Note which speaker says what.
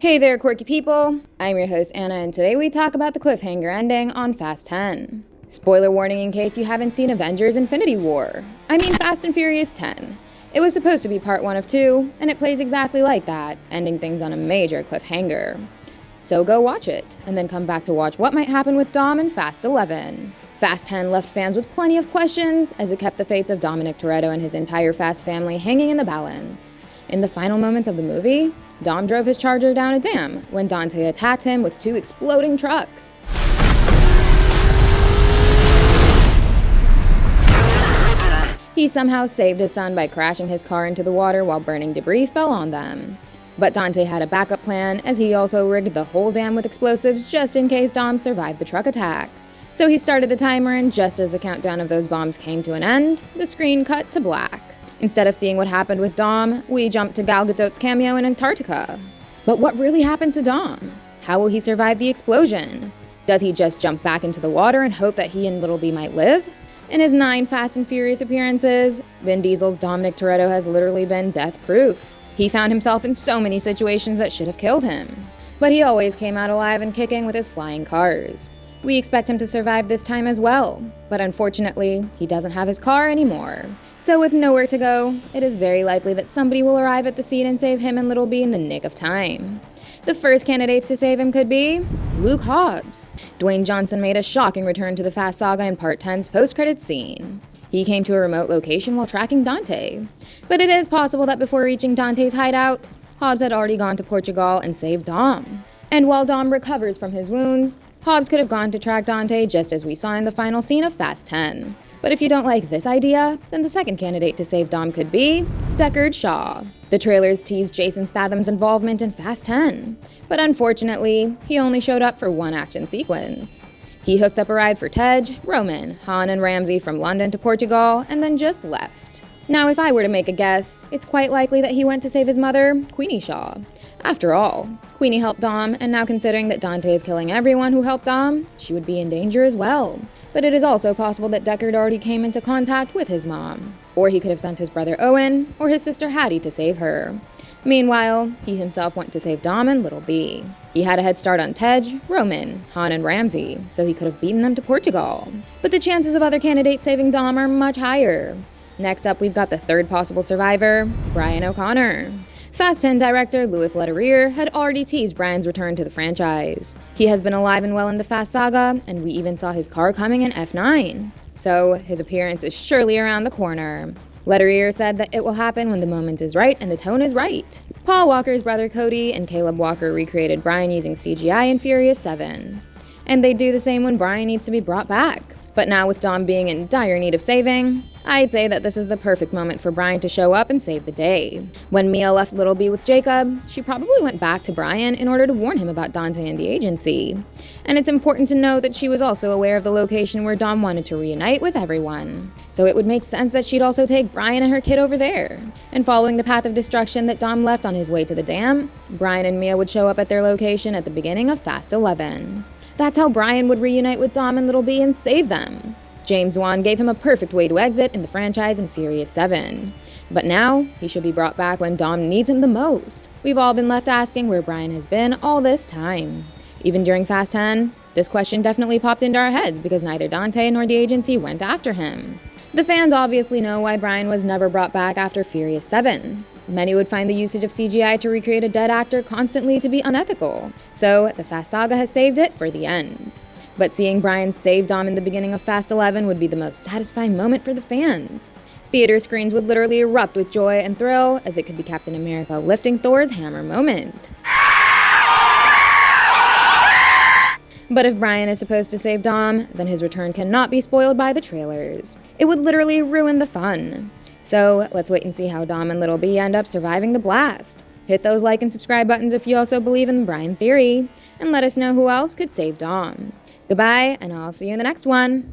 Speaker 1: Hey there, quirky people! I'm your host, Anna, and today we talk about the cliffhanger ending on Fast 10. Spoiler warning in case you haven't seen Avengers Infinity War. I mean Fast and Furious 10. It was supposed to be part 1 of 2, and it plays exactly like that, ending things on a major cliffhanger. So go watch it, and then come back to watch what might happen with Dom in Fast 11. Fast 10 left fans with plenty of questions, as it kept the fates of Dominic Toretto and his entire Fast family hanging in the balance. In the final moments of the movie, Dom drove his Charger down a dam when Dante attacked him with 2 exploding trucks. He somehow saved his son by crashing his car into the water while burning debris fell on them. But Dante had a backup plan, as he also rigged the whole dam with explosives just in case Dom survived the truck attack. So he started the timer, and just as the countdown of those bombs came to an end, the screen cut to black. Instead of seeing what happened with Dom, we jumped to Gal Gadot's cameo in Antarctica. But what really happened to Dom? How will he survive the explosion? Does he just jump back into the water and hope that he and Little B might live? In his 9 Fast and Furious appearances, Vin Diesel's Dominic Toretto has literally been death-proof. He found himself in so many situations that should have killed him. But he always came out alive and kicking with his flying cars. We expect him to survive this time as well, but unfortunately, he doesn't have his car anymore. So with nowhere to go, it is very likely that somebody will arrive at the scene and save him and Little B in the nick of time. The first candidates to save him could be Luke Hobbs. Dwayne Johnson made a shocking return to the Fast Saga in Part 10's post-credits scene. He came to a remote location while tracking Dante. But it is possible that before reaching Dante's hideout, Hobbs had already gone to Portugal and saved Dom. And while Dom recovers from his wounds, Hobbs could have gone to track Dante just as we saw in the final scene of Fast 10. But if you don't like this idea, then the second candidate to save Dom could be Deckard Shaw. The trailers teased Jason Statham's involvement in Fast 10, but unfortunately, he only showed up for one action sequence. He hooked up a ride for Tej, Roman, Han, and Ramsey from London to Portugal, and then just left. Now, if I were to make a guess, it's quite likely that he went to save his mother, Queenie Shaw. After all, Queenie helped Dom, and now considering that Dante is killing everyone who helped Dom, she would be in danger as well. But it is also possible that Deckard already came into contact with his mom. Or he could have sent his brother Owen, or his sister Hattie to save her. Meanwhile, he himself went to save Dom and Little B. He had a head start on Tej, Roman, Han, and Ramsey, so he could have beaten them to Portugal. But the chances of other candidates saving Dom are much higher. Next up, we've got the third possible survivor, Brian O'Connor. Fast 10 director Louis Leterrier had already teased Brian's return to the franchise. He has been alive and well in the Fast Saga, and we even saw his car coming in F9. So his appearance is surely around the corner. Leterrier said that it will happen when the moment is right and the tone is right. Paul Walker's brother Cody and Caleb Walker recreated Brian using CGI in Furious 7. And they do the same when Brian needs to be brought back. But now with Dom being in dire need of saving, I'd say that this is the perfect moment for Brian to show up and save the day. When Mia left Little B with Jacob, she probably went back to Brian in order to warn him about Dante and the agency. And it's important to know that she was also aware of the location where Dom wanted to reunite with everyone. So it would make sense that she'd also take Brian and her kid over there. And following the path of destruction that Dom left on his way to the dam, Brian and Mia would show up at their location at the beginning of Fast 11. That's how Brian would reunite with Dom and Little B and save them. James Wan gave him a perfect way to exit in the franchise in Furious 7. But now, he should be brought back when Dom needs him the most. We've all been left asking where Brian has been all this time. Even during Fast 10, this question definitely popped into our heads because neither Dante nor the agency went after him. The fans obviously know why Brian was never brought back after Furious 7. Many would find the usage of CGI to recreate a dead actor constantly to be unethical, so the Fast Saga has saved it for the end. But seeing Brian save Dom in the beginning of Fast 11 would be the most satisfying moment for the fans. Theater screens would literally erupt with joy and thrill, as it could be Captain America lifting Thor's hammer moment. But if Brian is supposed to save Dom, then his return cannot be spoiled by the trailers. It would literally ruin the fun. So let's wait and see how Dom and Little B end up surviving the blast. Hit those like and subscribe buttons if you also believe in the Brian theory, and let us know who else could save Dom. Goodbye, and I'll see you in the next one.